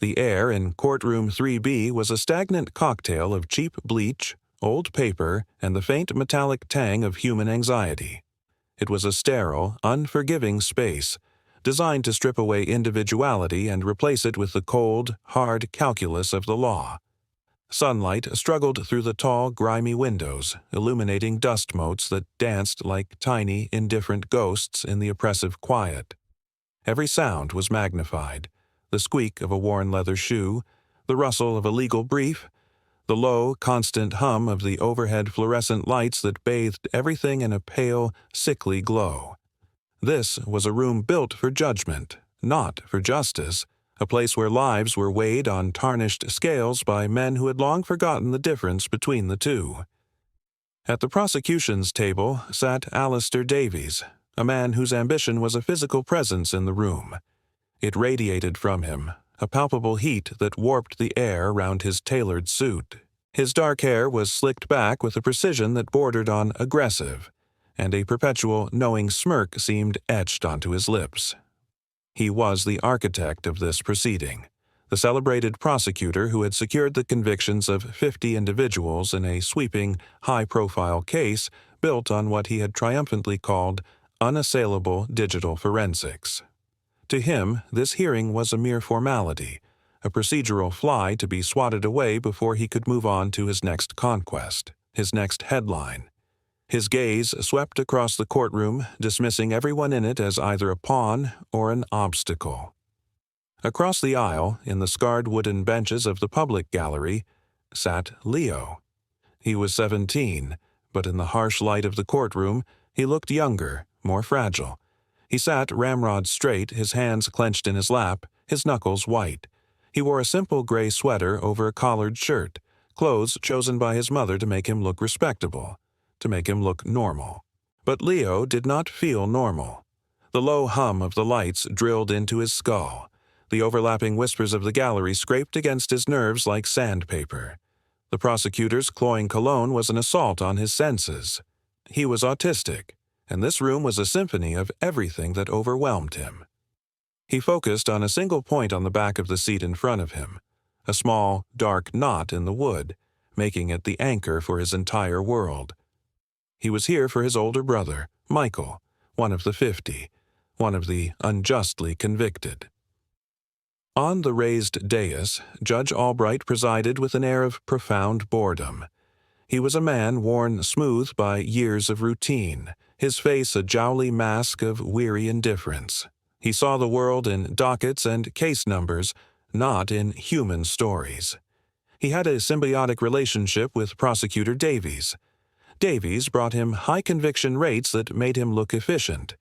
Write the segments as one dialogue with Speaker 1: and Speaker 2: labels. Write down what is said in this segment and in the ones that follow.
Speaker 1: The air in courtroom 3B was a stagnant cocktail of cheap bleach, old paper, and the faint metallic tang of human anxiety. It was a sterile, unforgiving space, designed to strip away individuality and replace it with the cold, hard calculus of the law. Sunlight struggled through the tall, grimy windows, illuminating dust motes that danced like tiny, indifferent ghosts in the oppressive quiet. Every sound was magnified: the squeak of a worn leather shoe, the rustle of a legal brief, the low, constant hum of the overhead fluorescent lights that bathed everything in a pale, sickly glow. This was a room built for judgment, not for justice, a place where lives were weighed on tarnished scales by men who had long forgotten the difference between the two. At the prosecution's table sat Alistair Davies, a man whose ambition was a physical presence in the room. It radiated from him, a palpable heat that warped the air round his tailored suit. His dark hair was slicked back with a precision that bordered on aggressive, and a perpetual knowing smirk seemed etched onto his lips. He was the architect of this proceeding, the celebrated prosecutor who had secured the convictions of 50 individuals in a sweeping, high-profile case built on what he had triumphantly called unassailable digital forensics. To him, this hearing was a mere formality, a procedural fly to be swatted away before he could move on to his next conquest, his next headline. His gaze swept across the courtroom, dismissing everyone in it as either a pawn or an obstacle. Across the aisle, in the scarred wooden benches of the public gallery, sat Leo. He was 17, but in the harsh light of the courtroom, he looked younger, more fragile. He sat ramrod straight, his hands clenched in his lap, his knuckles white. He wore a simple gray sweater over a collared shirt, clothes chosen by his mother to make him look respectable, to make him look normal. But Leo did not feel normal. The low hum of the lights drilled into his skull. The overlapping whispers of the gallery scraped against his nerves like sandpaper. The prosecutor's cloying cologne was an assault on his senses. He was autistic, and this room was a symphony of everything that overwhelmed him. He focused on a single point on the back of the seat in front of him, a small, dark knot in the wood, making it the anchor for his entire world. He was here for his older brother, Michael, one of the 50, one of the unjustly convicted. On the raised dais, Judge Albright presided with an air of profound boredom. He was a man worn smooth by years of routine, his face a jowly mask of weary indifference. He saw the world in dockets and case numbers, not in human stories. He had a symbiotic relationship with Prosecutor Davies. Davies brought him high conviction rates that made him look efficient,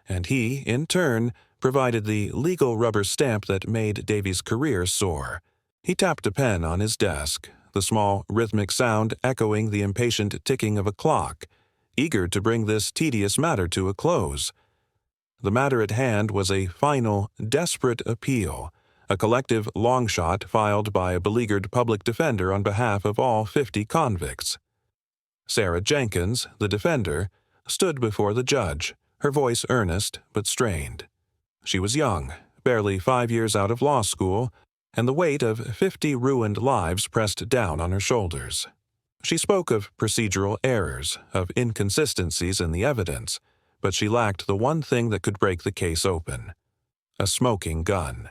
Speaker 1: and he, in turn, provided the legal rubber stamp that made Davies' career soar. He tapped a pen on his desk, the small, rhythmic sound echoing the impatient ticking of a clock, eager to bring this tedious matter to a close. The matter at hand was a final, desperate appeal, a collective long shot filed by a beleaguered public defender on behalf of all 50 convicts. Sarah Jenkins, the defender, stood before the judge, her voice earnest but strained. She was young, barely 5 years out of law school, and the weight of 50 ruined lives pressed down on her shoulders. She spoke of procedural errors, of inconsistencies in the evidence, but she lacked the one thing that could break the case open: a smoking gun.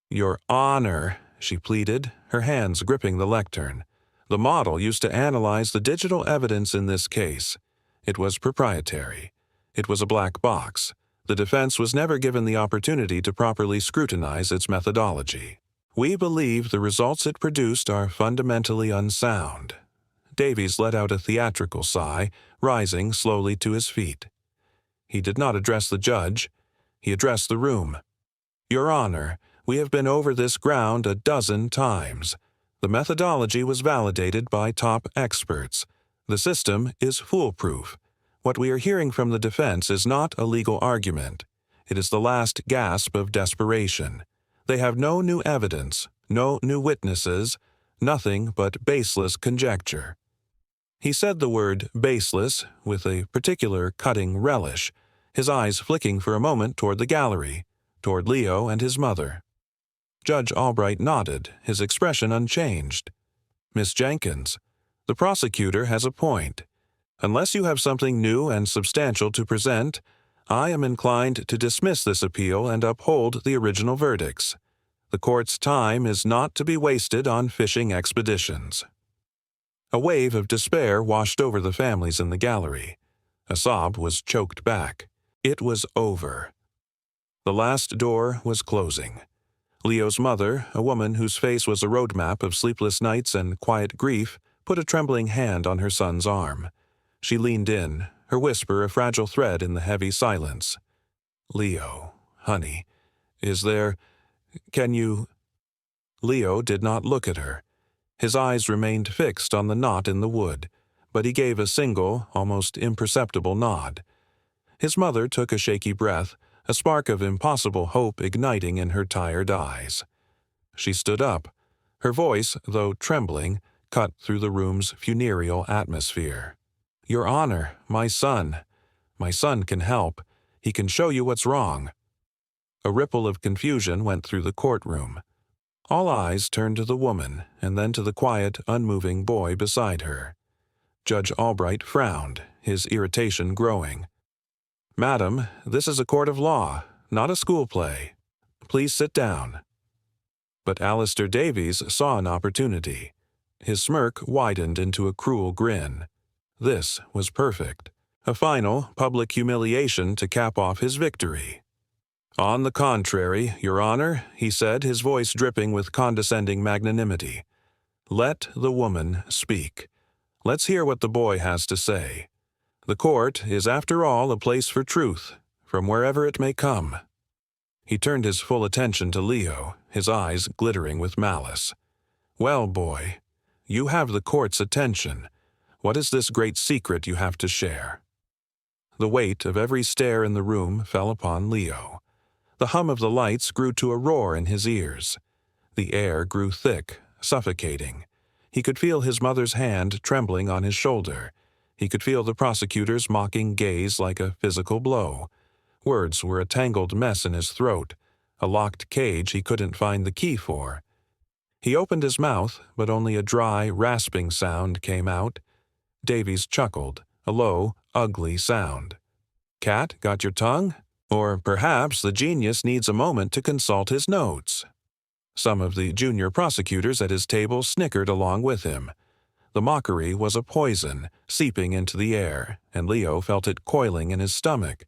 Speaker 1: "Your Honor," she pleaded, her hands gripping the lectern. "The model used to analyze the digital evidence in this case. It was proprietary. It was a black box. The defense was never given the opportunity to properly scrutinize its methodology. We believe the results it produced are fundamentally unsound." Davies let out a theatrical sigh, rising slowly to his feet. He did not address the judge. He addressed the room. "Your Honor, we have been over this ground a dozen times. The methodology was validated by top experts. The system is foolproof. What we are hearing from the defense is not a legal argument. It is the last gasp of desperation. They have no new evidence, no new witnesses, nothing but baseless conjecture." He said the word baseless with a particular cutting relish, his eyes flicking for a moment toward the gallery, toward Leo and his mother. Judge Albright nodded, his expression unchanged. "Miss Jenkins, the prosecutor has a point. Unless you have something new and substantial to present, I am inclined to dismiss this appeal and uphold the original verdicts. The court's time is not to be wasted on fishing expeditions." A wave of despair washed over the families in the gallery. A sob was choked back. It was over. The last door was closing. Leo's mother, a woman whose face was a roadmap of sleepless nights and quiet grief, put a trembling hand on her son's arm. She leaned in, her whisper a fragile thread in the heavy silence. "Leo, honey, can you—" Leo did not look at her. His eyes remained fixed on the knot in the wood, but he gave a single, almost imperceptible nod. His mother took a shaky breath, a spark of impossible hope igniting in her tired eyes. She stood up. Her voice, though trembling, cut through the room's funereal atmosphere. "Your Honor, my son can help. He can show you what's wrong." A ripple of confusion went through the courtroom. All eyes turned to the woman, and then to the quiet, unmoving boy beside her. Judge Albright frowned, his irritation growing. "Madam, this is a court of law, not a school play. Please sit down." But Alistair Davies saw an opportunity. His smirk widened into a cruel grin. This was perfect. A final, public humiliation to cap off his victory. "On the contrary, Your Honor," he said, his voice dripping with condescending magnanimity. "Let the woman speak. Let's hear what the boy has to say. The court is, after all, a place for truth, from wherever it may come." He turned his full attention to Leo, his eyes glittering with malice. "Well, boy, you have the court's attention. What is this great secret you have to share?" The weight of every stare in the room fell upon Leo. The hum of the lights grew to a roar in his ears. The air grew thick, suffocating. He could feel his mother's hand trembling on his shoulder. He could feel the prosecutor's mocking gaze like a physical blow. Words were a tangled mess in his throat, a locked cage he couldn't find the key for. He opened his mouth, but only a dry, rasping sound came out. Davies chuckled, a low, ugly sound. "Cat, got your tongue? Or perhaps the genius needs a moment to consult his notes." Some of the junior prosecutors at his table snickered along with him. The mockery was a poison, seeping into the air, and Leo felt it coiling in his stomach.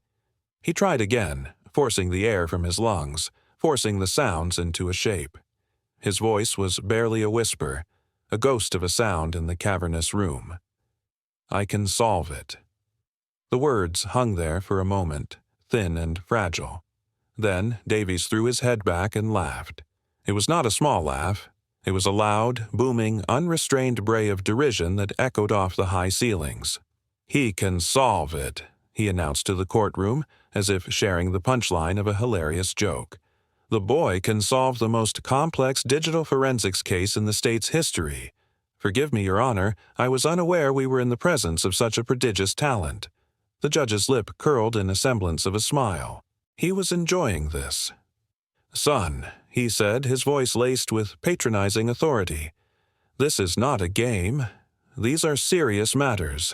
Speaker 1: He tried again, forcing the air from his lungs, forcing the sounds into a shape. His voice was barely a whisper, a ghost of a sound in the cavernous room. "I can solve it." The words hung there for a moment, thin and fragile. Then Davies threw his head back and laughed. It was not a small laugh. It was a loud, booming, unrestrained bray of derision that echoed off the high ceilings. "He can solve it," he announced to the courtroom, as if sharing the punchline of a hilarious joke. "The boy can solve the most complex digital forensics case in the state's history. Forgive me, Your Honor, I was unaware we were in the presence of such a prodigious talent." The judge's lip curled in a semblance of a smile. He was enjoying this. "Son," he said, his voice laced with patronizing authority, "this is not a game. These are serious matters.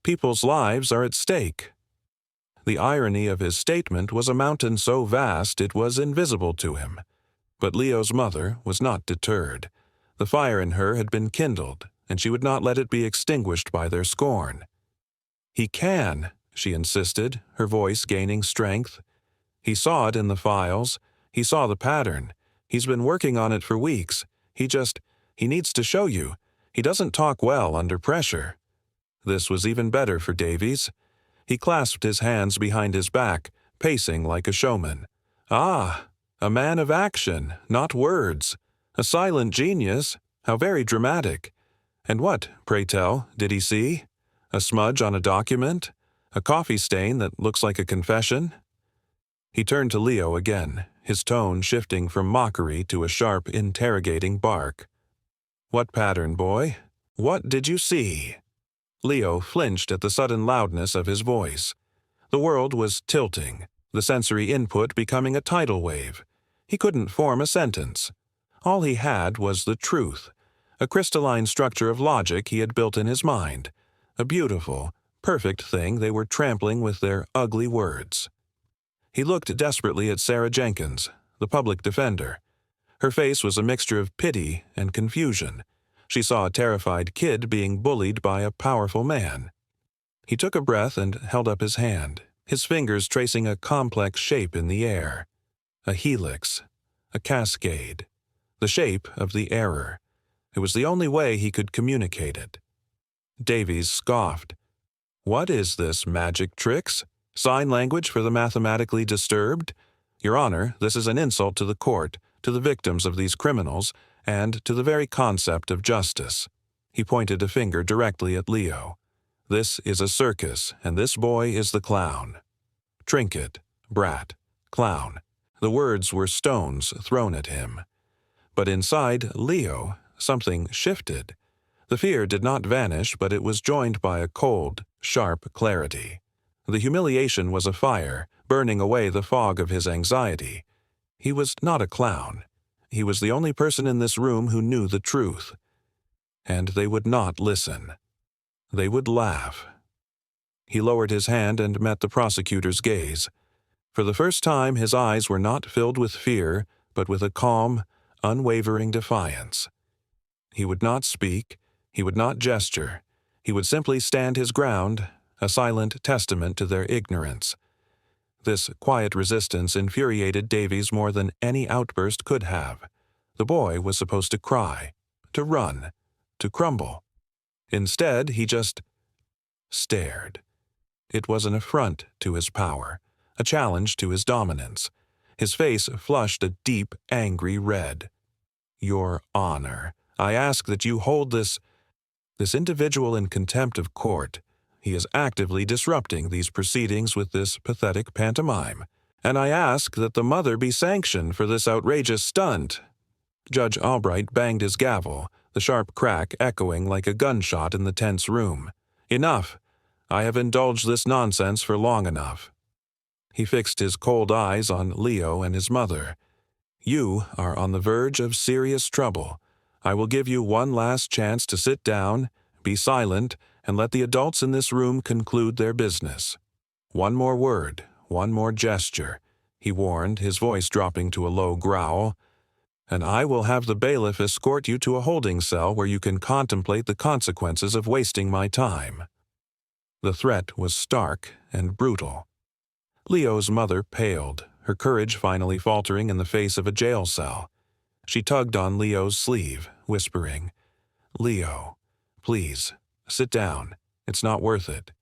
Speaker 1: People's lives are at stake." The irony of his statement was a mountain so vast it was invisible to him. But Leo's mother was not deterred. The fire in her had been kindled, and she would not let it be extinguished by their scorn. "He can," she insisted, her voice gaining strength. "He saw it in the files. He saw the pattern. He's been working on it for weeks. He needs to show you. He doesn't talk well under pressure." This was even better for Davies. He clasped his hands behind his back, pacing like a showman. "Ah, a man of action, not words. A silent genius. How very dramatic. And what, pray tell, did he see? A smudge on a document? A coffee stain that looks like a confession?" He turned to Leo again, his tone shifting from mockery to a sharp, interrogating bark. "What pattern, boy? What did you see?" Leo flinched at the sudden loudness of his voice. The world was tilting, the sensory input becoming a tidal wave. He couldn't form a sentence. All he had was the truth, a crystalline structure of logic he had built in his mind, a beautiful, perfect thing they were trampling with their ugly words. He looked desperately at Sarah Jenkins, the public defender. Her face was a mixture of pity and confusion. She saw a terrified kid being bullied by a powerful man. He took a breath and held up his hand, his fingers tracing a complex shape in the air. A helix, a cascade, the shape of the error. It was the only way he could communicate it. Davies scoffed. "What is this, magic tricks? Sign language for the mathematically disturbed? Your Honor, this is an insult to the court, to the victims of these criminals, and to the very concept of justice." He pointed a finger directly at Leo. "This is a circus, and this boy is the clown." Trinket, brat, clown. The words were stones thrown at him. But inside Leo, something shifted. The fear did not vanish, but it was joined by a cold, sharp clarity. The humiliation was a fire, burning away the fog of his anxiety. He was not a clown. He was the only person in this room who knew the truth. And they would not listen. They would laugh. He lowered his hand and met the prosecutor's gaze. For the first time, his eyes were not filled with fear, but with a calm, unwavering defiance. He would not speak. He would not gesture. He would simply stand his ground, a silent testament to their ignorance. This quiet resistance infuriated Davies more than any outburst could have. The boy was supposed to cry, to run, to crumble. Instead, he just stared. It was an affront to his power, a challenge to his dominance. His face flushed a deep, angry red. "Your Honor, I ask that you hold this individual in contempt of court. He is actively disrupting these proceedings with this pathetic pantomime. And I ask that the mother be sanctioned for this outrageous stunt." Judge Albright banged his gavel, the sharp crack echoing like a gunshot in the tense room. "Enough! I have indulged this nonsense for long enough." He fixed his cold eyes on Leo and his mother. "You are on the verge of serious trouble. I will give you one last chance to sit down, be silent, and let the adults in this room conclude their business. One more word, one more gesture," he warned, his voice dropping to a low growl, "and I will have the bailiff escort you to a holding cell where you can contemplate the consequences of wasting my time." The threat was stark and brutal. Leo's mother paled, her courage finally faltering in the face of a jail cell. She tugged on Leo's sleeve, whispering, "Leo, please, sit down. It's not worth it."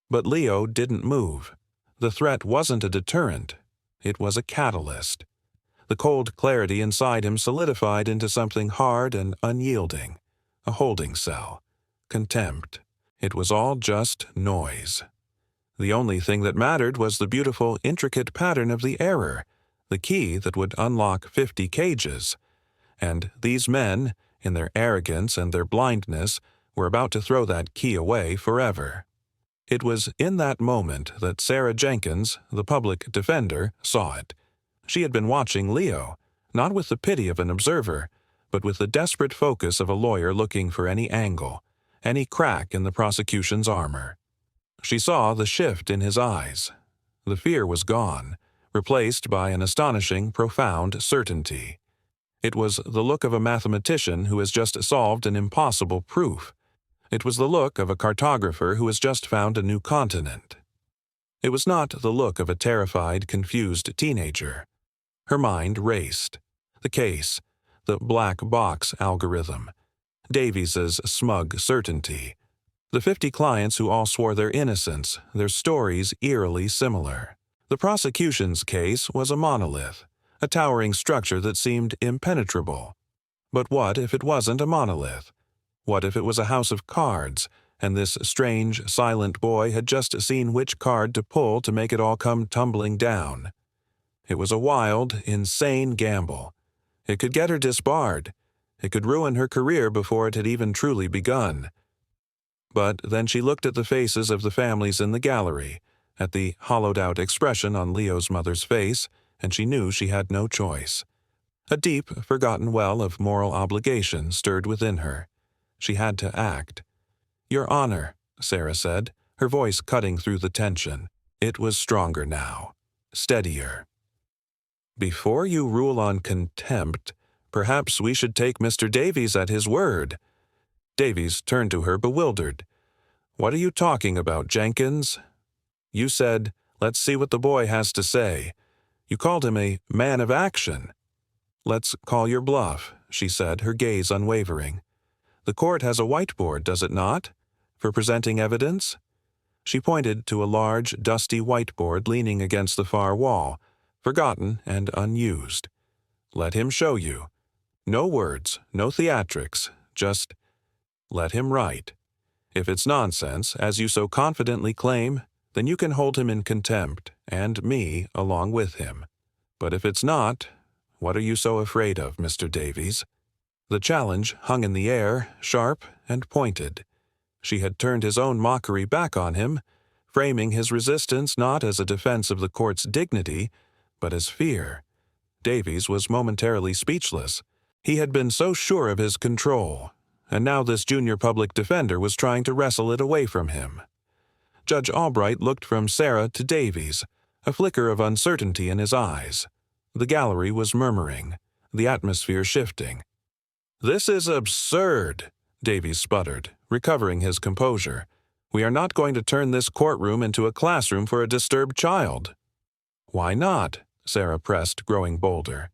Speaker 1: But Leo didn't move. The threat wasn't a deterrent. It was a catalyst. The cold clarity inside him solidified into something hard and unyielding. A holding cell. Contempt. It was all just noise. The only thing that mattered was the beautiful, intricate pattern of the error, the key that would unlock 50 cages. And these men, in their arrogance and their blindness, were about to throw that key away forever. It was in that moment that Sarah Jenkins, the public defender, saw it. She had been watching Leo, not with the pity of an observer, but with the desperate focus of a lawyer looking for any angle, any crack in the prosecution's armor. She saw the shift in his eyes. The fear was gone, replaced by an astonishing, profound certainty. It was the look of a mathematician who has just solved an impossible proof. It was the look of a cartographer who has just found a new continent. It was not the look of a terrified, confused teenager. Her mind raced. The case, the black box algorithm, Davies's smug certainty, the 50 clients who all swore their innocence, their stories eerily similar. The prosecution's case was a monolith, a towering structure that seemed impenetrable. But what if it wasn't a monolith? What if it was a house of cards, and this strange, silent boy had just seen which card to pull to make it all come tumbling down? It was a wild, insane gamble. It could get her disbarred. It could ruin her career before it had even truly begun. But then she looked at the faces of the families in the gallery, at the hollowed-out expression on Leo's mother's face, and she knew she had no choice. A deep, forgotten well of moral obligation stirred within her. She had to act. "Your Honor," Sarah said, her voice cutting through the tension. It was stronger now, steadier. "Before you rule on contempt, perhaps we should take Mr. Davies at his word." Davies turned to her bewildered. "What are you talking about, Jenkins?" "You said, 'Let's see what the boy has to say.' You called him a man of action." "Let's call your bluff," she said, her gaze unwavering. "The court has a whiteboard, does it not, for presenting evidence?" She pointed to a large, dusty whiteboard leaning against the far wall, forgotten and unused. "Let him show you. No words, no theatrics, just let him write. If it's nonsense, as you so confidently claim, then you can hold him in contempt, and me along with him. But if it's not, what are you so afraid of, Mr. Davies?" The challenge hung in the air, sharp and pointed. She had turned his own mockery back on him, framing his resistance not as a defense of the court's dignity, but as fear. Davies was momentarily speechless. He had been so sure of his control, and now this junior public defender was trying to wrestle it away from him. Judge Albright looked from Sarah to Davies, a flicker of uncertainty in his eyes. The gallery was murmuring, the atmosphere shifting. "This is absurd," Davies sputtered, recovering his composure. "We are not going to turn this courtroom into a classroom for a disturbed child." "Why not?" Sarah pressed, growing bolder.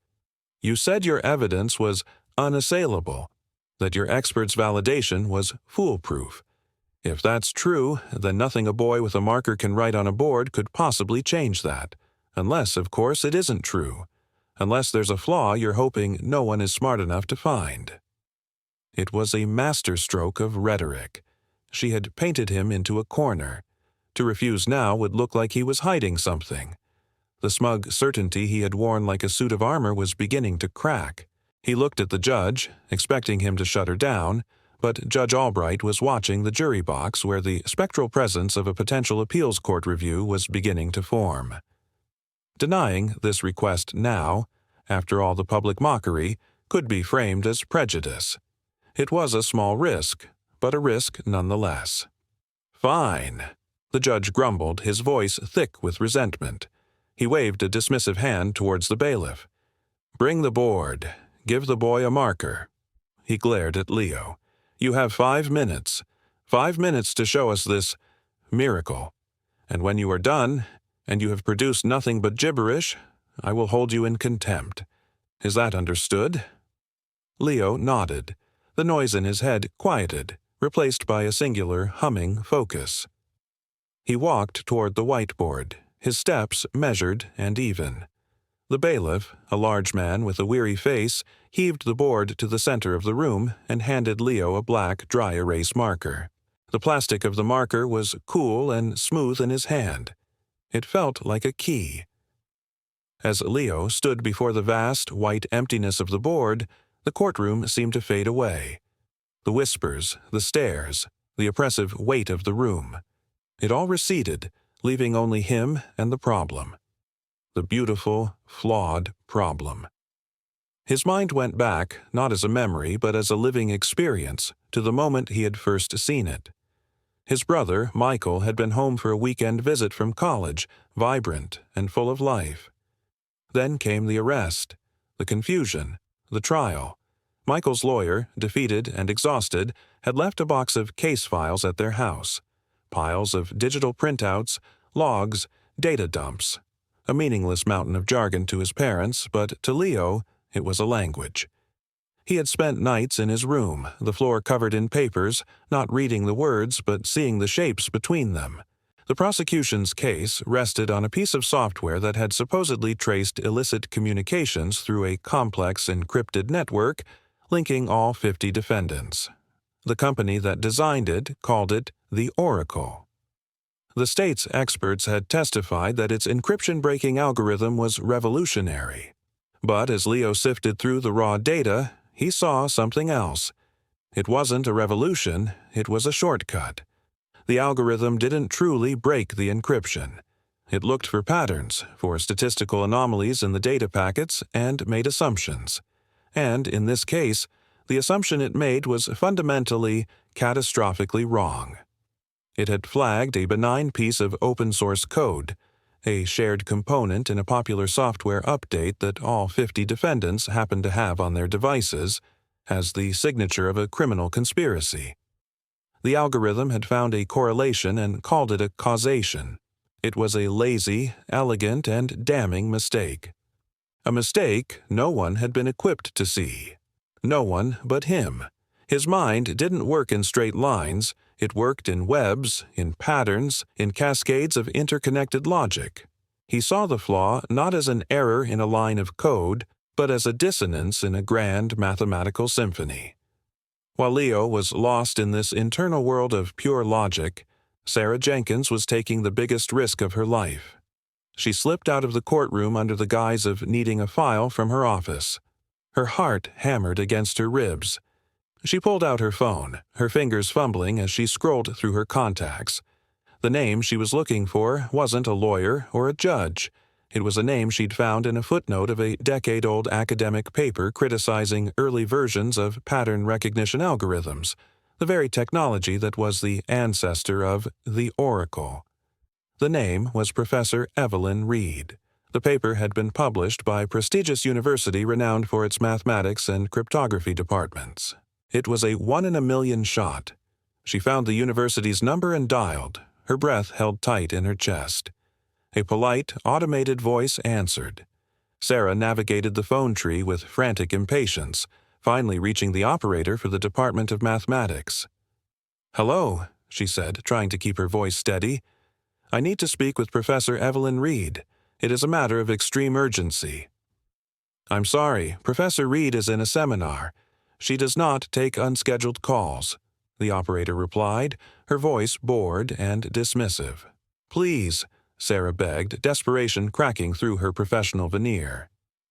Speaker 1: "You said your evidence was unassailable, that your expert's validation was foolproof. If that's true, then nothing a boy with a marker can write on a board could possibly change that. Unless, of course, it isn't true. Unless there's a flaw you're hoping no one is smart enough to find." It was a masterstroke of rhetoric. She had painted him into a corner. To refuse now would look like he was hiding something. The smug certainty he had worn like a suit of armor was beginning to crack. He looked at the judge, expecting him to shut her down, but Judge Albright was watching the jury box where the spectral presence of a potential appeals court review was beginning to form. Denying this request now, after all the public mockery, could be framed as prejudice. It was a small risk, but a risk nonetheless. "Fine," the judge grumbled, his voice thick with resentment. He waved a dismissive hand towards the bailiff. "Bring the board. Give the boy a marker." He glared at Leo. "You have 5 minutes. 5 minutes to show us this miracle. And when you are done, and you have produced nothing but gibberish, I will hold you in contempt. Is that understood?" Leo nodded. The noise in his head quieted, replaced by a singular, humming focus. He walked toward the whiteboard, his steps measured and even. The bailiff, a large man with a weary face, heaved the board to the center of the room and handed Leo a black, dry erase marker. The plastic of the marker was cool and smooth in his hand. It felt like a key. As Leo stood before the vast, white emptiness of the board, the courtroom seemed to fade away. The whispers, the stares, the oppressive weight of the room. It all receded, leaving only him and the problem. The beautiful, flawed problem. His mind went back, not as a memory, but as a living experience, to the moment he had first seen it. His brother, Michael, had been home for a weekend visit from college, vibrant and full of life. Then came the arrest, the confusion, the trial. Michael's lawyer, defeated and exhausted, had left a box of case files at their house. Piles of digital printouts, logs, data dumps. A meaningless mountain of jargon to his parents, but to Leo, it was a language. He had spent nights in his room, the floor covered in papers, not reading the words but seeing the shapes between them. The prosecution's case rested on a piece of software that had supposedly traced illicit communications through a complex encrypted network linking all 50 defendants. The company that designed it called it the Oracle. The state's experts had testified that its encryption-breaking algorithm was revolutionary. But as Leo sifted through the raw data, he saw something else. It wasn't a revolution, it was a shortcut. The algorithm didn't truly break the encryption. It looked for patterns, for statistical anomalies in the data packets, and made assumptions. And, in this case, the assumption it made was fundamentally, catastrophically wrong. It had flagged a benign piece of open-source code, a shared component in a popular software update that all 50 defendants happened to have on their devices, as the signature of a criminal conspiracy. The algorithm had found a correlation and called it a causation. It was a lazy, elegant, and damning mistake. A mistake no one had been equipped to see. No one but him. His mind didn't work in straight lines. It worked in webs, in patterns, in cascades of interconnected logic. He saw the flaw not as an error in a line of code, but as a dissonance in a grand mathematical symphony. While Leo was lost in this internal world of pure logic, Sarah Jenkins was taking the biggest risk of her life. She slipped out of the courtroom under the guise of needing a file from her office. Her heart hammered against her ribs. She pulled out her phone, her fingers fumbling as she scrolled through her contacts. The name she was looking for wasn't a lawyer or a judge. It was a name she'd found in a footnote of a decade-old academic paper criticizing early versions of pattern recognition algorithms, the very technology that was the ancestor of the Oracle. The name was Professor Evelyn Reed. The paper had been published by a prestigious university renowned for its mathematics and cryptography departments. It was a 1 in a million shot. She found the university's number and dialed, her breath held tight in her chest. A polite, automated voice answered. Sarah navigated the phone tree with frantic impatience, finally reaching the operator for the Department of Mathematics. "Hello," she said, trying to keep her voice steady. "I need to speak with Professor Evelyn Reed. It is a matter of extreme urgency." "I'm sorry, Professor Reed is in a seminar. She does not take unscheduled calls," the operator replied, her voice bored and dismissive. "Please," Sarah begged, desperation cracking through her professional veneer.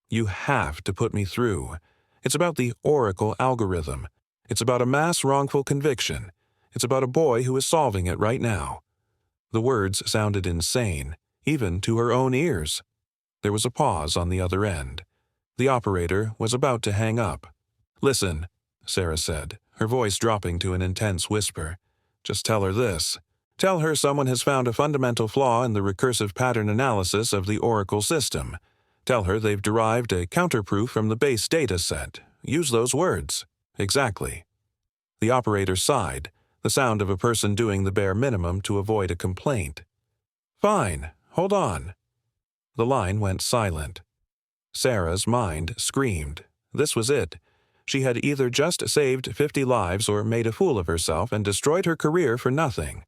Speaker 1: "You have to put me through. It's about the Oracle algorithm. It's about a mass wrongful conviction. It's about a boy who is solving it right now." The words sounded insane, even to her own ears. There was a pause on the other end. The operator was about to hang up. "Listen," Sarah said, her voice dropping to an intense whisper. "Just tell her this. Tell her someone has found a fundamental flaw in the recursive pattern analysis of the Oracle system. Tell her they've derived a counterproof from the base data set. Use those words. Exactly." The operator sighed, the sound of a person doing the bare minimum to avoid a complaint. "Fine. Hold on." The line went silent. Sarah's mind screamed. This was it. She had either just saved 50 lives or made a fool of herself and destroyed her career for nothing.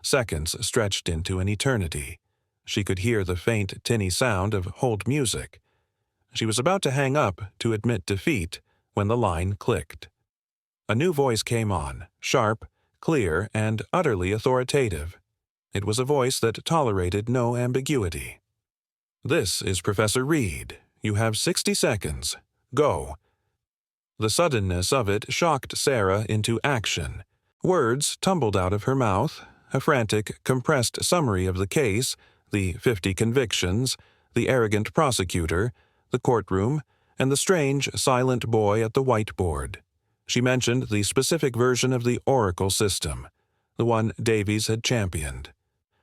Speaker 1: Seconds stretched into an eternity. She could hear the faint, tinny sound of hold music. She was about to hang up to admit defeat when the line clicked. A new voice came on, sharp, clear, and utterly authoritative. It was a voice that tolerated no ambiguity. "This is Professor Reed. You have 60 seconds. Go." The suddenness of it shocked Sarah into action. Words tumbled out of her mouth, a frantic, compressed summary of the case, the 50 convictions, the arrogant prosecutor, the courtroom, and the strange, silent boy at the whiteboard. She mentioned the specific version of the Oracle system, the one Davies had championed.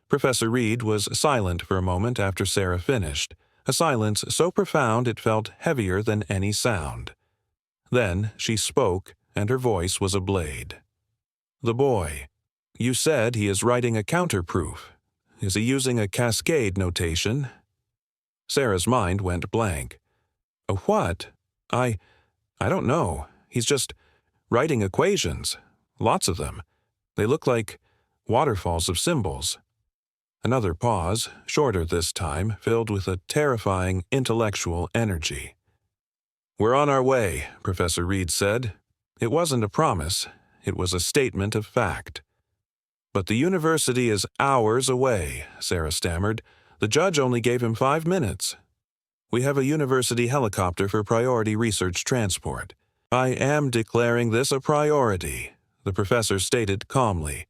Speaker 1: Professor Reed was silent for a moment after Sarah finished, a silence so profound it felt heavier than any sound. Then she spoke, and her voice was a blade. "The boy. You said he is writing a counterproof. Is he using a cascade notation?" Sarah's mind went blank. "A what? I don't know. He's just writing equations. Lots of them. They look like waterfalls of symbols." Another pause, shorter this time, filled with a terrifying intellectual energy. "We're on our way," Professor Reed said. It wasn't a promise. It was a statement of fact. "But the university is hours away," Sarah stammered. "The judge only gave him 5 minutes." "We have a university helicopter for priority research transport." "I am declaring this a priority," the professor stated calmly.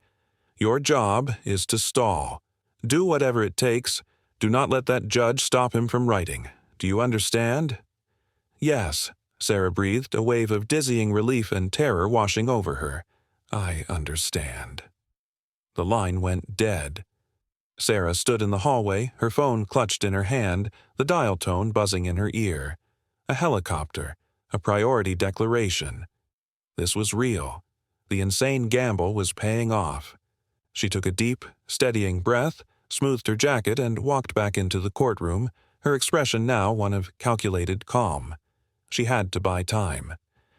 Speaker 1: "Your job is to stall. Do whatever it takes. Do not let that judge stop him from writing. Do you understand?" "Yes," Sarah breathed, a wave of dizzying relief and terror washing over her. "I understand." The line went dead. Sarah stood in the hallway, her phone clutched in her hand, the dial tone buzzing in her ear. A helicopter, a priority declaration. This was real. The insane gamble was paying off. She took a deep, steadying breath, smoothed her jacket, and walked back into the courtroom, her expression now one of calculated calm. She had to buy time.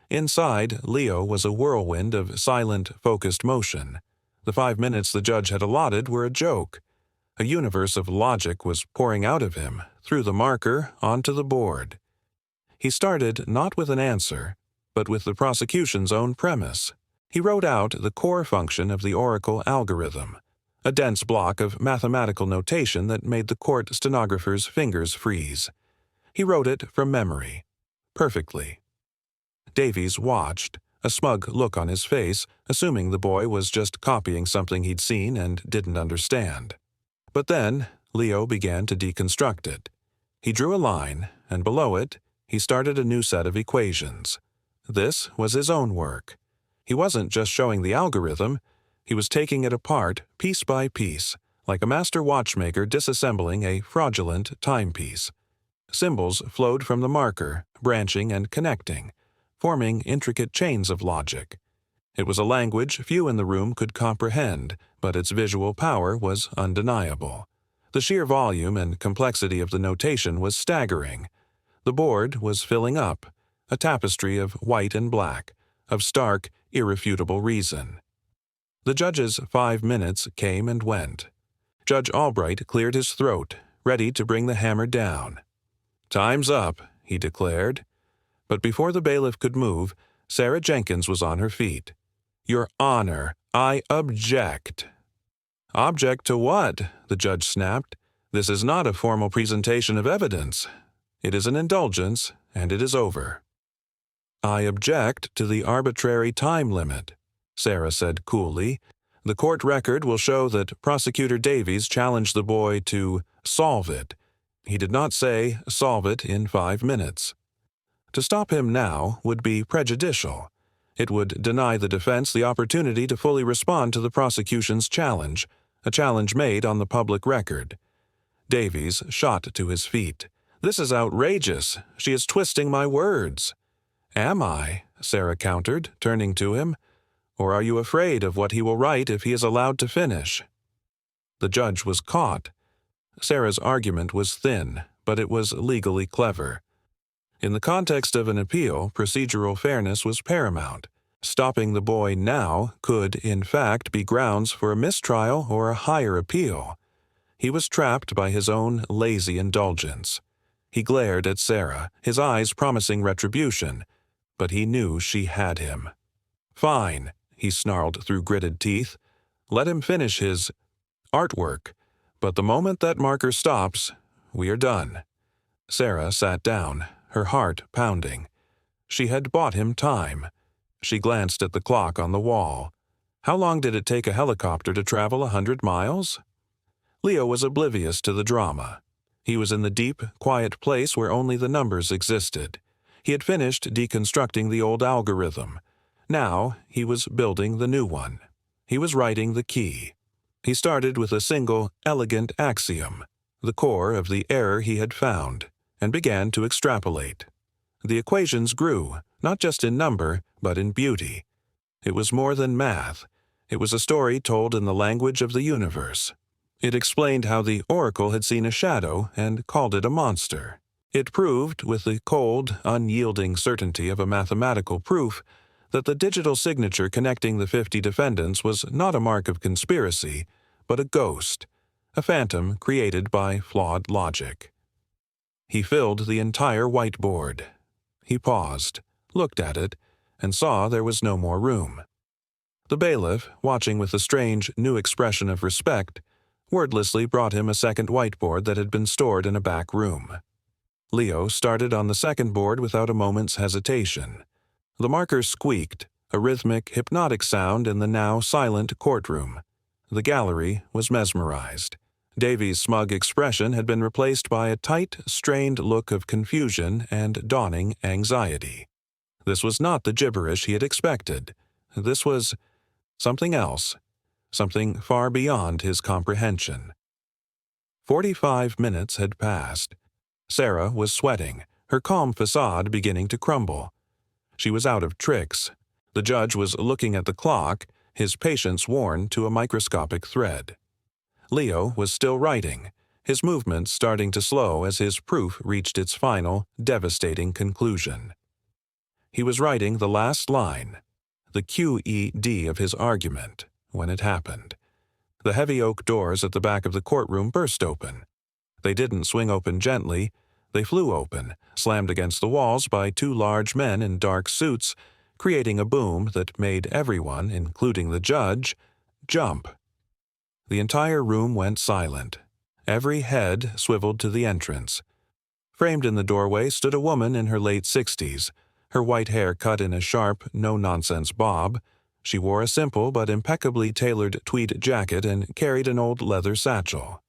Speaker 1: Inside, Leo was a whirlwind of silent, focused motion. The 5 minutes the judge had allotted were a joke. A universe of logic was pouring out of him, through the marker, onto the board. He started not with an answer, but with the prosecution's own premise. He wrote out the core function of the Oracle algorithm, a dense block of mathematical notation that made the court stenographer's fingers freeze. He wrote it from memory, perfectly. Davies watched, a smug look on his face, assuming the boy was just copying something he'd seen and didn't understand. But then, Leo began to deconstruct it. He drew a line, and below it, he started a new set of equations. This was his own work. He wasn't just showing the algorithm, he was taking it apart piece by piece, like a master watchmaker disassembling a fraudulent timepiece. Symbols flowed from the marker, branching and connecting, forming intricate chains of logic. It was a language few in the room could comprehend, but its visual power was undeniable. The sheer volume and complexity of the notation was staggering. The board was filling up, a tapestry of white and black, of stark, irrefutable reason. The judge's 5 minutes came and went. Judge Albright cleared his throat, ready to bring the hammer down. "Time's up," he declared. But before the bailiff could move, Sarah Jenkins was on her feet. "Your Honor, I object." "Object to what?" the judge snapped. "This is not a formal presentation of evidence. It is an indulgence, and it is over." "I object to the arbitrary time limit," Sarah said coolly. "The court record will show that Prosecutor Davies challenged the boy to solve it. He did not say solve it in 5 minutes. To stop him now would be prejudicial. It would deny the defense the opportunity to fully respond to the prosecution's challenge, a challenge made on the public record." Davies shot to his feet. "This is outrageous. She is twisting my words." "Am I?" Sarah countered, turning to him. "Or are you afraid of what he will write if he is allowed to finish?" The judge was caught. Sarah's argument was thin, but it was legally clever. In the context of an appeal, procedural fairness was paramount. Stopping the boy now could, in fact, be grounds for a mistrial or a higher appeal. He was trapped by his own lazy indulgence. He glared at Sarah, his eyes promising retribution, but he knew she had him. "Fine," he snarled through gritted teeth. "Let him finish his artwork. But the moment that marker stops, we are done." Sarah sat down, her heart pounding. She had bought him time. She glanced at the clock on the wall. How long did it take a helicopter to travel 100 miles? Leo was oblivious to the drama. He was in the deep, quiet place where only the numbers existed. He had finished deconstructing the old algorithm. Now he was building the new one. He was writing the key. He started with a single, elegant axiom, the core of the error he had found, and began to extrapolate. The equations grew, not just in number, but in beauty. It was more than math. It was a story told in the language of the universe. It explained how the Oracle had seen a shadow and called it a monster. It proved, with the cold, unyielding certainty of a mathematical proof, that the digital signature connecting the 50 defendants was not a mark of conspiracy, but a ghost, a phantom created by flawed logic. He filled the entire whiteboard. He paused, looked at it, and saw there was no more room. The bailiff, watching with a strange, new expression of respect, wordlessly brought him a second whiteboard that had been stored in a back room. Leo started on the second board without a moment's hesitation. The marker squeaked, a rhythmic, hypnotic sound in the now silent courtroom. The gallery was mesmerized. Davy's smug expression had been replaced by a tight, strained look of confusion and dawning anxiety. This was not the gibberish he had expected. This was something else, something far beyond his comprehension. 45 minutes had passed. Sarah was sweating, her calm facade beginning to crumble. She was out of tricks. The judge was looking at the clock, his patience worn to a microscopic thread. Leo was still writing, his movements starting to slow as his proof reached its final, devastating conclusion. He was writing the last line, the QED of his argument, when it happened. The heavy oak doors at the back of the courtroom burst open. They didn't swing open gently. They flew open, slammed against the walls by two large men in dark suits, creating a boom that made everyone, including the judge, jump. The entire room went silent. Every head swiveled to the entrance. Framed in the doorway stood a woman in her late 60s, her white hair cut in a sharp, no-nonsense bob. She wore a simple but impeccably tailored tweed jacket and carried an old leather satchel.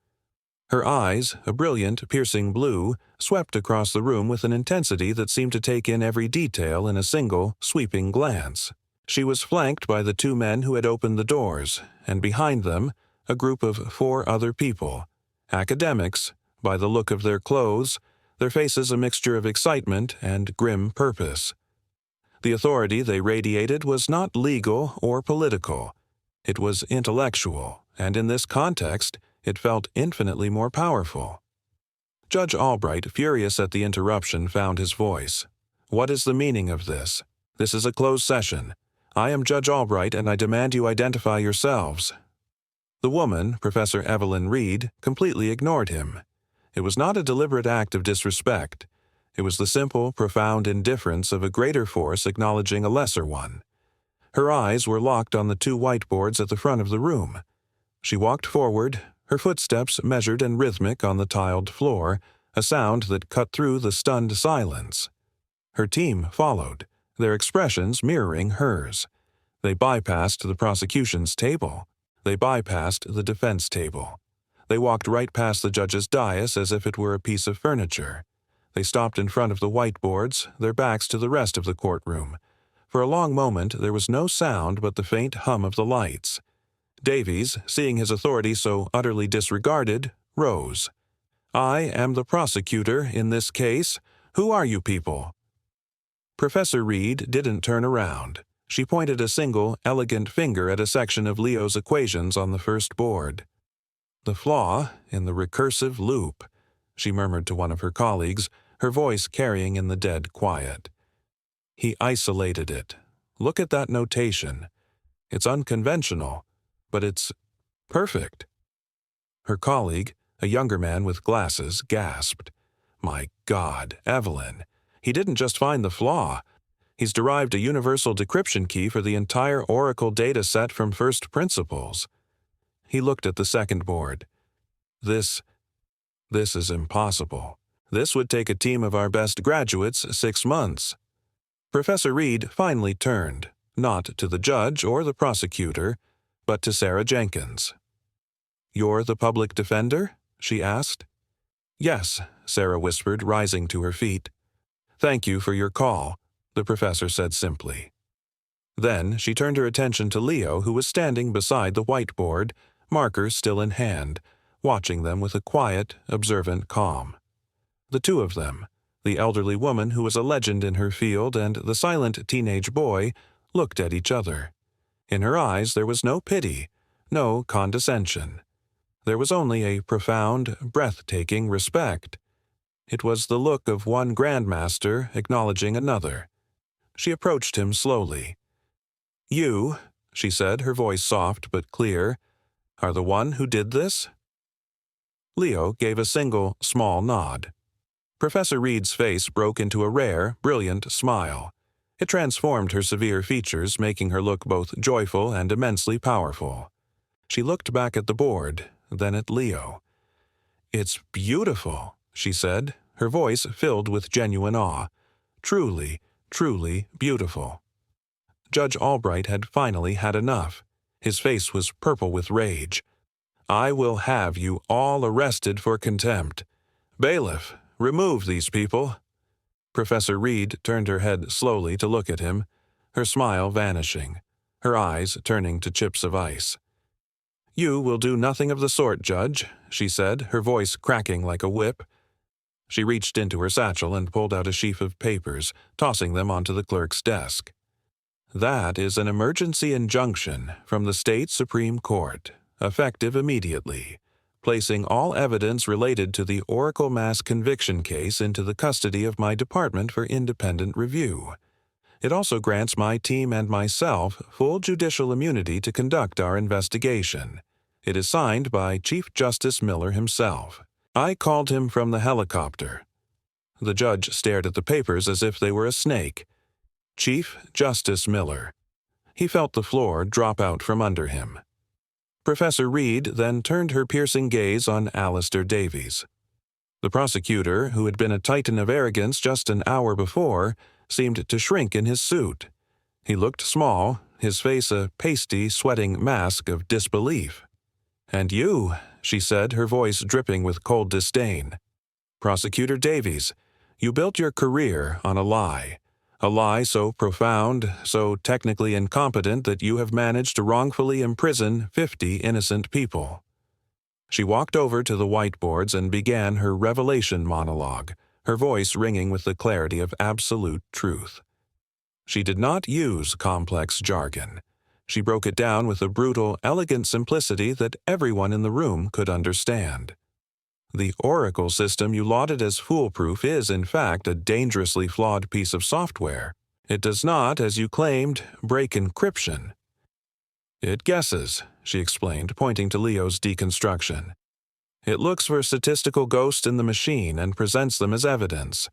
Speaker 1: Her eyes, a brilliant, piercing blue, swept across the room with an intensity that seemed to take in every detail in a single, sweeping glance. She was flanked by the two men who had opened the doors, and behind them, a group of 4 other people, academics, by the look of their clothes, their faces a mixture of excitement and grim purpose. The authority they radiated was not legal or political. It was intellectual, and in this context, it felt infinitely more powerful. Judge Albright, furious at the interruption, found his voice. "What is the meaning of this? This is a closed session. I am Judge Albright, and I demand you identify yourselves." The woman, Professor Evelyn Reed, completely ignored him. It was not a deliberate act of disrespect. It was the simple, profound indifference of a greater force acknowledging a lesser one. Her eyes were locked on the 2 whiteboards at the front of the room. She walked forward, her footsteps measured and rhythmic on the tiled floor, a sound that cut through the stunned silence. Her team followed, their expressions mirroring hers. They bypassed the prosecution's table. They bypassed the defense table. They walked right past the judge's dais as if it were a piece of furniture. They stopped in front of the whiteboards, their backs to the rest of the courtroom. For a long moment there was no sound but the faint hum of the lights. Davies, seeing his authority so utterly disregarded, rose. "I am the prosecutor in this case. Who are you people?" Professor Reed didn't turn around. She pointed a single, elegant finger at a section of Leo's equations on the first board. "The flaw in the recursive loop," she murmured to one of her colleagues, her voice carrying in the dead quiet. "He isolated it. Look at that notation. It's unconventional, but it's perfect." Her colleague, a younger man with glasses, gasped. "My God, Evelyn, he didn't just find the flaw. He's derived a universal decryption key for the entire Oracle data set from first principles." He looked at the second board. This is impossible. This would take a team of our best graduates 6 months." Professor Reed finally turned, not to the judge or the prosecutor, but to Sarah Jenkins. "You're the public defender?" she asked. "Yes," Sarah whispered, rising to her feet. "Thank you for your call," the professor said simply. Then she turned her attention to Leo, who was standing beside the whiteboard, marker still in hand, watching them with a quiet, observant calm. The 2 of them, the elderly woman who was a legend in her field and the silent teenage boy, looked at each other. In her eyes there was no pity, no condescension. There was only a profound, breathtaking respect. It was the look of one grandmaster acknowledging another. She approached him slowly. "You," she said, her voice soft but clear, "are the one who did this?" Leo gave a single, small nod. Professor Reed's face broke into a rare, brilliant smile. It transformed her severe features, making her look both joyful and immensely powerful. She looked back at the board, then at Leo. "It's beautiful," she said, her voice filled with genuine awe. "Truly, truly beautiful." Judge Albright had finally had enough. His face was purple with rage. I will have you all arrested for contempt. Bailiff, remove these people." Professor Reed turned her head slowly to look at him, her smile vanishing, her eyes turning to chips of ice. "You will do nothing of the sort, Judge," she said, her voice cracking like a whip. She reached into her satchel and pulled out a sheaf of papers, tossing them onto the clerk's desk. "That is an emergency injunction from the State Supreme Court, effective immediately, placing all evidence related to the Oracle mass conviction case into the custody of my department for independent review. It also grants my team and myself full judicial immunity to conduct our investigation. It is signed by Chief Justice Miller himself. I called him from the helicopter." The judge stared at the papers as if they were a snake. Chief Justice Miller. He felt the floor drop out from under him. Professor Reed then turned her piercing gaze on Alistair Davies. The prosecutor, who had been a titan of arrogance just an hour before, seemed to shrink in his suit. He looked small, his face a pasty, sweating mask of disbelief. "And you," she said, her voice dripping with cold disdain. "Prosecutor Davies, you built your career on a lie so profound, so technically incompetent that you have managed to wrongfully imprison 50 innocent people." She walked over to the whiteboards and began her revelation monologue, her voice ringing with the clarity of absolute truth. She did not use complex jargon. She broke it down with a brutal, elegant simplicity that everyone in the room could understand. The Oracle system you lauded as foolproof is, in fact, a dangerously flawed piece of software. It does not, as you claimed, break encryption. "It guesses," she explained, pointing to Leo's deconstruction. "It looks for statistical ghosts in the machine and presents them as evidence.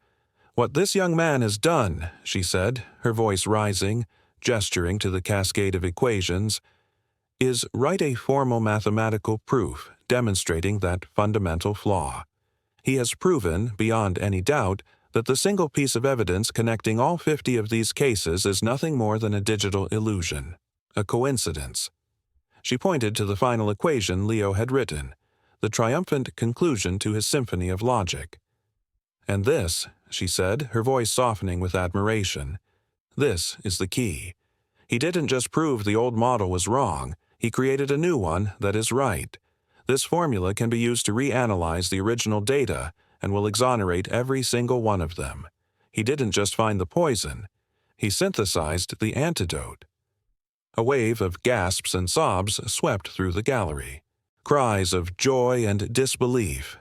Speaker 1: What this young man has done," she said, her voice rising, gesturing to the cascade of equations, "is write a formal mathematical proof demonstrating that fundamental flaw. He has proven, beyond any doubt, that the single piece of evidence connecting all 50 of these cases is nothing more than a digital illusion, a coincidence." She pointed to the final equation Leo had written, the triumphant conclusion to his symphony of logic. "And this," she said, her voice softening with admiration, "this is the key. He didn't just prove the old model was wrong, he created a new one that is right. This formula can be used to reanalyze the original data and will exonerate every single one of them. He didn't just find the poison, he synthesized the antidote." A wave of gasps and sobs swept through the gallery. Cries of joy and disbelief.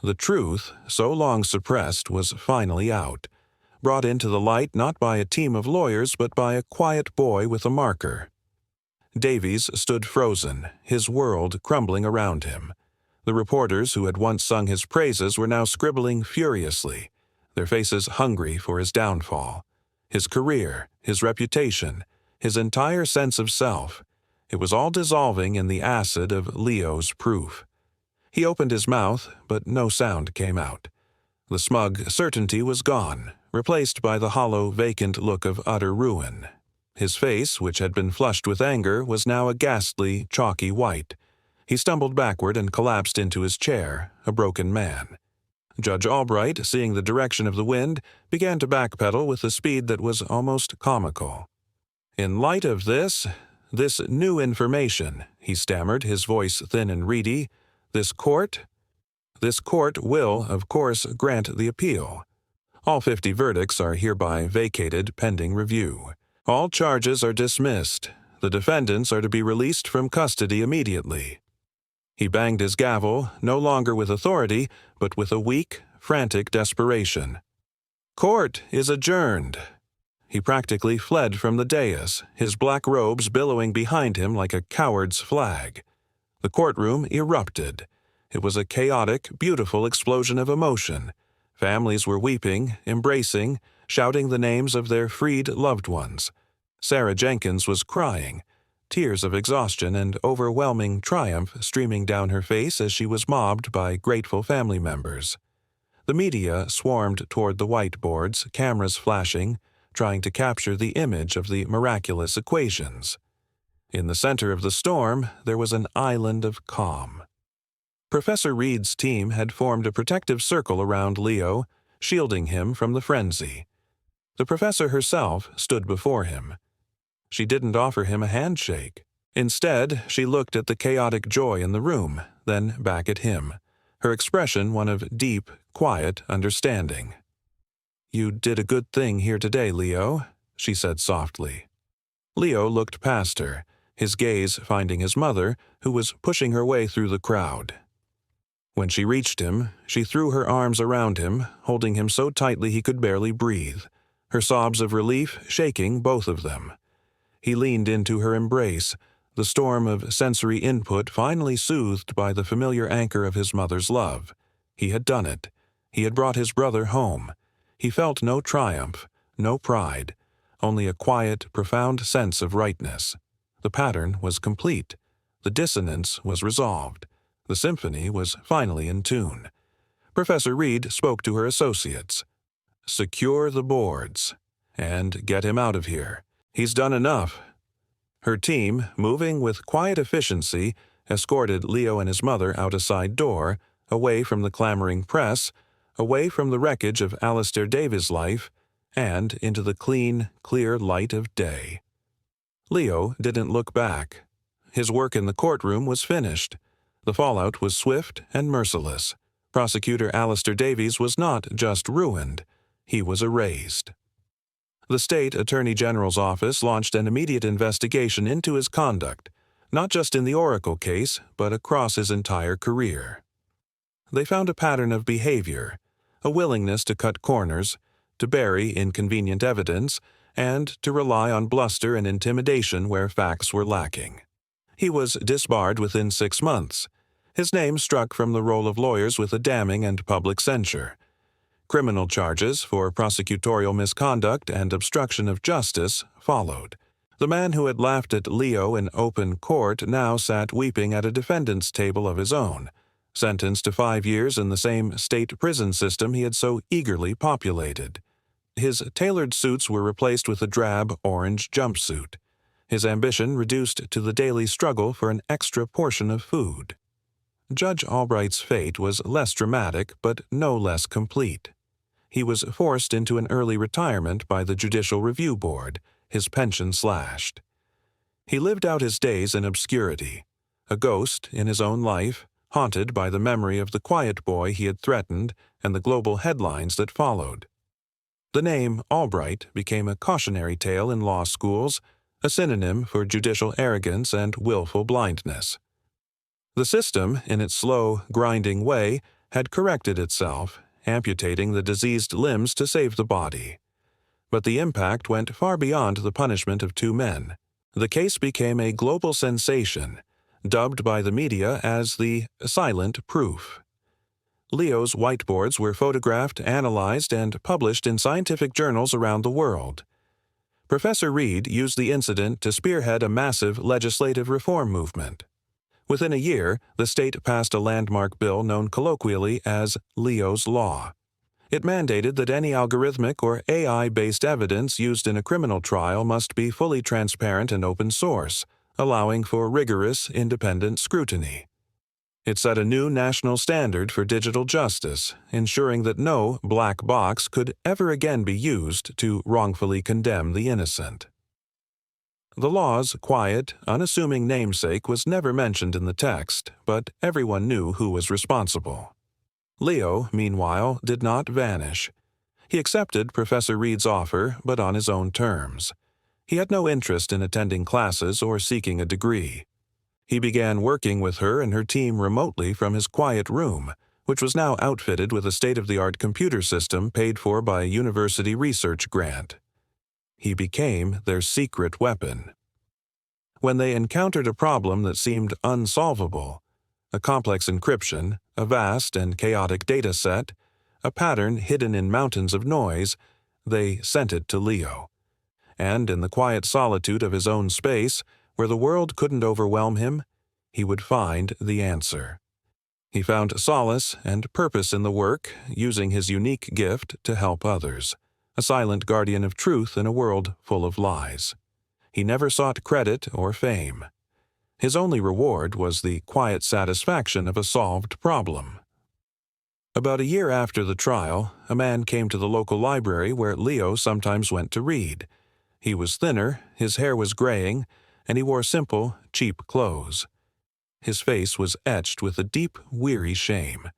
Speaker 1: The truth, so long suppressed, was finally out, brought into the light not by a team of lawyers but by a quiet boy with a marker. Davies stood frozen, his world crumbling around him. The reporters who had once sung his praises were now scribbling furiously, their faces hungry for his downfall. His career, his reputation, his entire sense of self. It was all dissolving in the acid of Leo's proof. He opened his mouth, but no sound came out. The smug certainty was gone, replaced by the hollow, vacant look of utter ruin. His face, which had been flushed with anger, was now a ghastly, chalky white. He stumbled backward and collapsed into his chair, a broken man. Judge Albright, seeing the direction of the wind, began to backpedal with a speed that was almost comical. "In light of this new information," he stammered, his voice thin and reedy, This court will, of course, grant the appeal. All 50 verdicts are hereby vacated pending review. All charges are dismissed. The defendants are to be released from custody immediately." He banged his gavel, no longer with authority, but with a weak, frantic desperation. "Court is adjourned." He practically fled from the dais, his black robes billowing behind him like a coward's flag. The courtroom erupted. It was a chaotic, beautiful explosion of emotion. Families were weeping, embracing, shouting the names of their freed loved ones. Sarah Jenkins was crying, tears of exhaustion and overwhelming triumph streaming down her face as she was mobbed by grateful family members. The media swarmed toward the whiteboards, cameras flashing, trying to capture the image of the miraculous equations. In the center of the storm, there was an island of calm. Professor Reed's team had formed a protective circle around Leo, shielding him from the frenzy. The professor herself stood before him. She didn't offer him a handshake. Instead, she looked at the chaotic joy in the room, then back at him, her expression one of deep, quiet understanding. "You did a good thing here today, Leo," she said softly. Leo looked past her, his gaze finding his mother, who was pushing her way through the crowd. When she reached him, she threw her arms around him, holding him so tightly he could barely breathe, her sobs of relief shaking both of them. He leaned into her embrace, the storm of sensory input finally soothed by the familiar anchor of his mother's love. He had done it. He had brought his brother home. He felt no triumph, no pride, only a quiet, profound sense of rightness. The pattern was complete. The dissonance was resolved. The symphony was finally in tune. Professor Reed spoke to her associates. "Secure the boards, and get him out of here. He's done enough." Her team, moving with quiet efficiency, escorted Leo and his mother out a side door, away from the clamoring press, away from the wreckage of Alistair Davies' life, and into the clean, clear light of day. Leo didn't look back. His work in the courtroom was finished. The fallout was swift and merciless. Prosecutor Alistair Davies was not just ruined, he was erased. The state attorney general's office launched an immediate investigation into his conduct, not just in the Oracle case, but across his entire career. They found a pattern of behavior, a willingness to cut corners, to bury inconvenient evidence, and to rely on bluster and intimidation where facts were lacking. He was disbarred within 6 months. His name struck from the roll of lawyers with a damning and public censure. Criminal charges for prosecutorial misconduct and obstruction of justice followed. The man who had laughed at Leo in open court now sat weeping at a defendant's table of his own, sentenced to 5 years in the same state prison system he had so eagerly populated. His tailored suits were replaced with a drab orange jumpsuit. His ambition reduced to the daily struggle for an extra portion of food. Judge Albright's fate was less dramatic, but no less complete. He was forced into an early retirement by the Judicial Review Board, his pension slashed. He lived out his days in obscurity, a ghost in his own life, haunted by the memory of the quiet boy he had threatened and the global headlines that followed. The name Albright became a cautionary tale in law schools, a synonym for judicial arrogance and willful blindness. The system, in its slow, grinding way, had corrected itself, amputating the diseased limbs to save the body. But the impact went far beyond the punishment of 2 men. The case became a global sensation, dubbed by the media as the silent proof. Leo's whiteboards were photographed, analyzed, and published in scientific journals around the world. Professor Reed used the incident to spearhead a massive legislative reform movement. Within a year, the state passed a landmark bill known colloquially as Leo's Law. It mandated that any algorithmic or AI-based evidence used in a criminal trial must be fully transparent and open source, allowing for rigorous, independent scrutiny. It set a new national standard for digital justice, ensuring that no black box could ever again be used to wrongfully condemn the innocent. The law's quiet, unassuming namesake was never mentioned in the text, but everyone knew who was responsible. Leo, meanwhile, did not vanish. He accepted Professor Reed's offer, but on his own terms. He had no interest in attending classes or seeking a degree. He began working with her and her team remotely from his quiet room, which was now outfitted with a state-of-the-art computer system paid for by a university research grant. He became their secret weapon. When they encountered a problem that seemed unsolvable, a complex encryption, a vast and chaotic data set, a pattern hidden in mountains of noise, they sent it to Leo. And in the quiet solitude of his own space, where the world couldn't overwhelm him, he would find the answer. He found solace and purpose in the work, using his unique gift to help others, a silent guardian of truth in a world full of lies. He never sought credit or fame. His only reward was the quiet satisfaction of a solved problem. About a year after the trial, a man came to the local library where Leo sometimes went to read. He was thinner, his hair was graying, and he wore simple, cheap clothes. His face was etched with a deep, weary shame.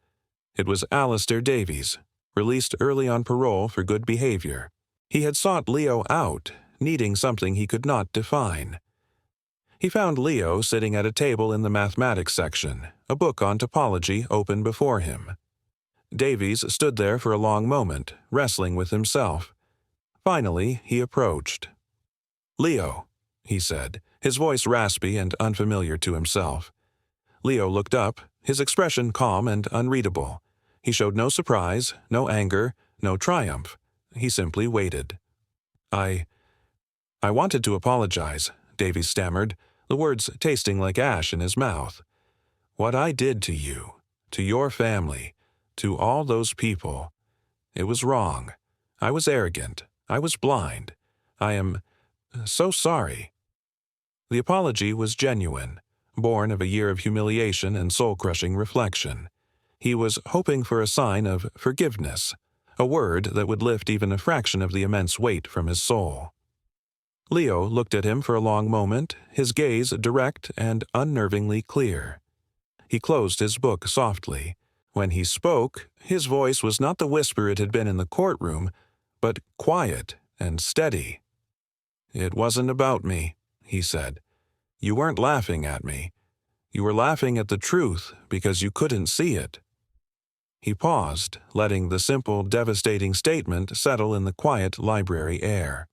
Speaker 1: It was Alistair Davies, released early on parole for good behavior. He had sought Leo out, needing something he could not define. He found Leo sitting at a table in the mathematics section, a book on topology open before him. Davies stood there for a long moment, wrestling with himself. Finally, he approached. "Leo," he said, his voice raspy and unfamiliar to himself. Leo looked up, his expression calm and unreadable. He showed no surprise, no anger, no triumph. He simply waited. I wanted to apologize," Davies stammered, the words tasting like ash in his mouth. "What I did to you, to your family, to all those people, it was wrong. I was arrogant. I was blind. I am so sorry." The apology was genuine, born of a year of humiliation and soul-crushing reflection. He was hoping for a sign of forgiveness, a word that would lift even a fraction of the immense weight from his soul. Leo looked at him for a long moment, his gaze direct and unnervingly clear. He closed his book softly. When he spoke, his voice was not the whisper it had been in the courtroom, but quiet and steady. "It wasn't about me," he said. "You weren't laughing at me. You were laughing at the truth because you couldn't see it." He paused, letting the simple, devastating statement settle in the quiet library air.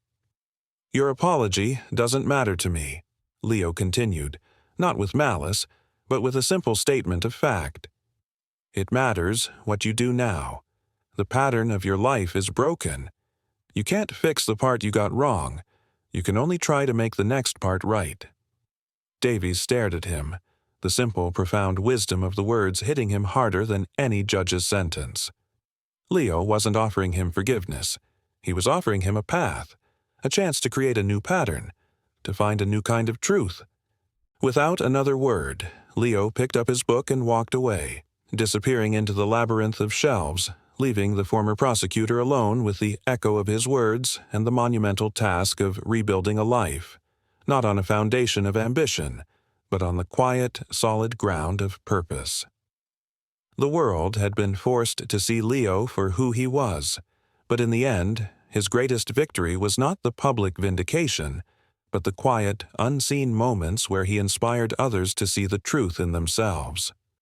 Speaker 1: "Your apology doesn't matter to me," Leo continued, not with malice, but with a simple statement of fact. "It matters what you do now. The pattern of your life is broken. You can't fix the part you got wrong. You can only try to make the next part right." Davies stared at him, the simple, profound wisdom of the words hitting him harder than any judge's sentence. Leo wasn't offering him forgiveness. He was offering him a path, a chance to create a new pattern, to find a new kind of truth. Without another word, Leo picked up his book and walked away, disappearing into the labyrinth of shelves, leaving the former prosecutor alone with the echo of his words and the monumental task of rebuilding a life, not on a foundation of ambition, but on the quiet, solid ground of purpose. The world had been forced to see Leo for who he was, but in the end, his greatest victory was not the public vindication, but the quiet, unseen moments where he inspired others to see the truth in themselves.